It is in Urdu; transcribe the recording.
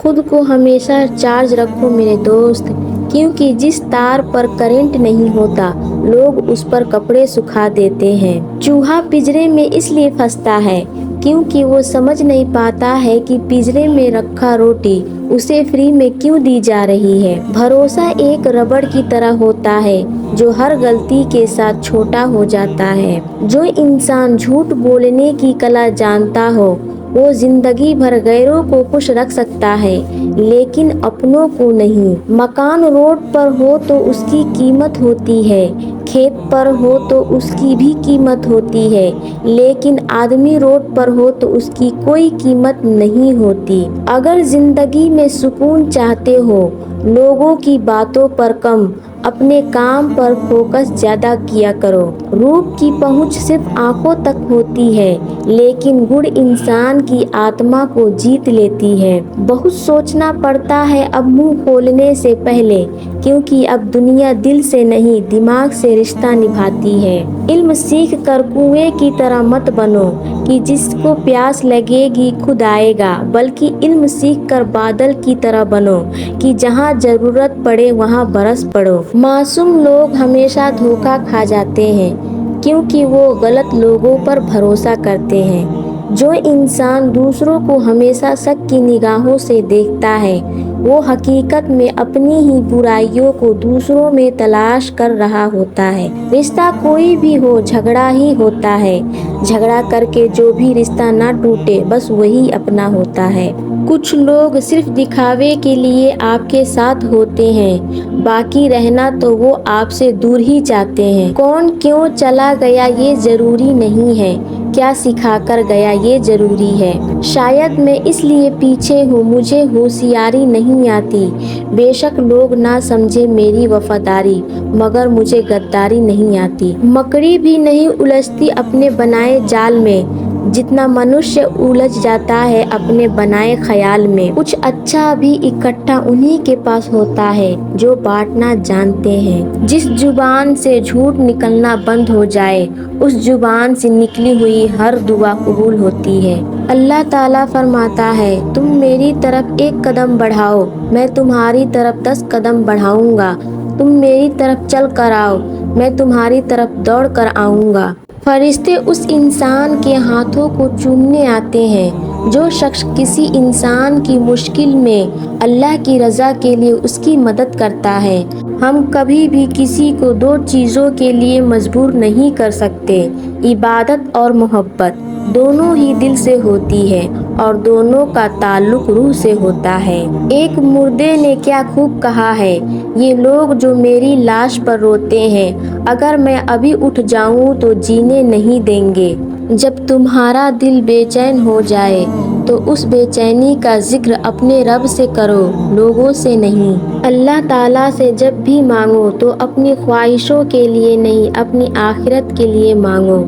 خود کو ہمیشہ چارج رکھو میرے دوست، کیونکہ جس تار پر کرنٹ نہیں ہوتا لوگ اس پر کپڑے سکھا دیتے ہیں۔ چوہا پنجرے میں اس لیے پھنستا ہے کیونکہ وہ سمجھ نہیں پاتا ہے کہ پنجرے میں رکھا روٹی اسے فری میں کیوں دی جا رہی ہے۔ بھروسہ ایک ربڑ کی طرح ہوتا ہے جو ہر غلطی کے ساتھ چھوٹا ہو جاتا ہے۔ جو انسان جھوٹ بولنے کی کلا جانتا ہو وہ زندگی بھر غیروں کو خوش رکھ سکتا ہے لیکن اپنوں کو نہیں۔ مکان روڈ پر ہو تو اس کی قیمت ہوتی ہے، کھیت پر ہو تو اس کی بھی قیمت ہوتی ہے، لیکن آدمی روڈ پر ہو تو اس کی کوئی قیمت نہیں ہوتی۔ اگر زندگی میں سکون چاہتے ہو لوگوں کی باتوں پر کم، اپنے کام پر فوکس زیادہ کیا کرو۔ روپ کی پہنچ صرف آنکھوں تک ہوتی ہے لیکن گڑ انسان کی آتما کو جیت لیتی ہے۔ بہت سوچنا پڑتا ہے اب منہ کھولنے سے پہلے، کیونکہ اب دنیا دل سے نہیں دماغ سے رشتہ نبھاتی ہے۔ علم سیکھ کر کنویں کی طرح مت بنو کہ جس کو پیاس لگے گی خود آئے گا، بلکہ علم سیکھ کر بادل کی طرح بنو کہ جہاں ضرورت پڑے وہاں برس پڑو۔ معصوم لوگ ہمیشہ دھوکا کھا جاتے ہیں کیونکہ وہ غلط لوگوں پر بھروسہ کرتے ہیں۔ جو انسان دوسروں کو ہمیشہ شک کی نگاہوں سے دیکھتا ہے وہ حقیقت میں اپنی ہی برائیوں کو دوسروں میں تلاش کر رہا ہوتا ہے۔ رشتہ کوئی بھی ہو جھگڑا ہی ہوتا ہے، جھگڑا کر کے جو بھی رشتہ نہ ٹوٹے بس وہی اپنا ہوتا ہے۔ کچھ لوگ صرف دکھاوے کے لیے آپ کے ساتھ ہوتے ہیں، باقی رہنا تو وہ آپ سے دور ہی چاہتے ہیں۔ کون کیوں چلا گیا یہ ضروری نہیں ہے، کیا سکھا کر گیا یہ ضروری ہے۔ شاید میں اس لیے پیچھے ہوں، مجھے ہوشیاری نہیں آتی۔ بے شک لوگ نہ سمجھے میری وفاداری، مگر مجھے غداری نہیں آتی۔ مکڑی بھی نہیں الجھتی اپنے بنائے جال میں جتنا منشیہ الجھ جاتا ہے اپنے بنائے خیال میں۔ کچھ اچھا بھی اکٹھا انہی کے پاس ہوتا ہے جو بانٹنا جانتے ہیں۔ جس زبان سے جھوٹ نکلنا بند ہو جائے اس زبان سے نکلی ہوئی ہر دعا قبول ہوتی ہے۔ اللہ تعالیٰ فرماتا ہے تم میری طرف ایک قدم بڑھاؤ میں تمہاری طرف 10 قدم بڑھاؤں گا، تم میری طرف چل کر آؤ میں تمہاری طرف دوڑ کر آؤں گا۔ فرشتے اس انسان کے ہاتھوں کو چومنے آتے ہیں جو شخص کسی انسان کی مشکل میں اللہ کی رضا کے لیے اس کی مدد کرتا ہے۔ ہم کبھی بھی کسی کو 2 چیزوں کے لیے مجبور نہیں کر سکتے، عبادت اور محبت دونوں ہی دل سے ہوتی ہے اور دونوں کا تعلق روح سے ہوتا ہے۔ ایک مردے نے کیا خوب کہا ہے، یہ لوگ جو میری لاش پر روتے ہیں اگر میں ابھی اٹھ جاؤں تو جینے نہیں دیں گے۔ جب تمہارا دل بے چین ہو جائے تو اس بے چینی کا ذکر اپنے رب سے کرو، لوگوں سے نہیں۔ اللہ تعالیٰ سے جب بھی مانگو تو اپنی خواہشوں کے لیے نہیں اپنی آخرت کے لیے مانگو۔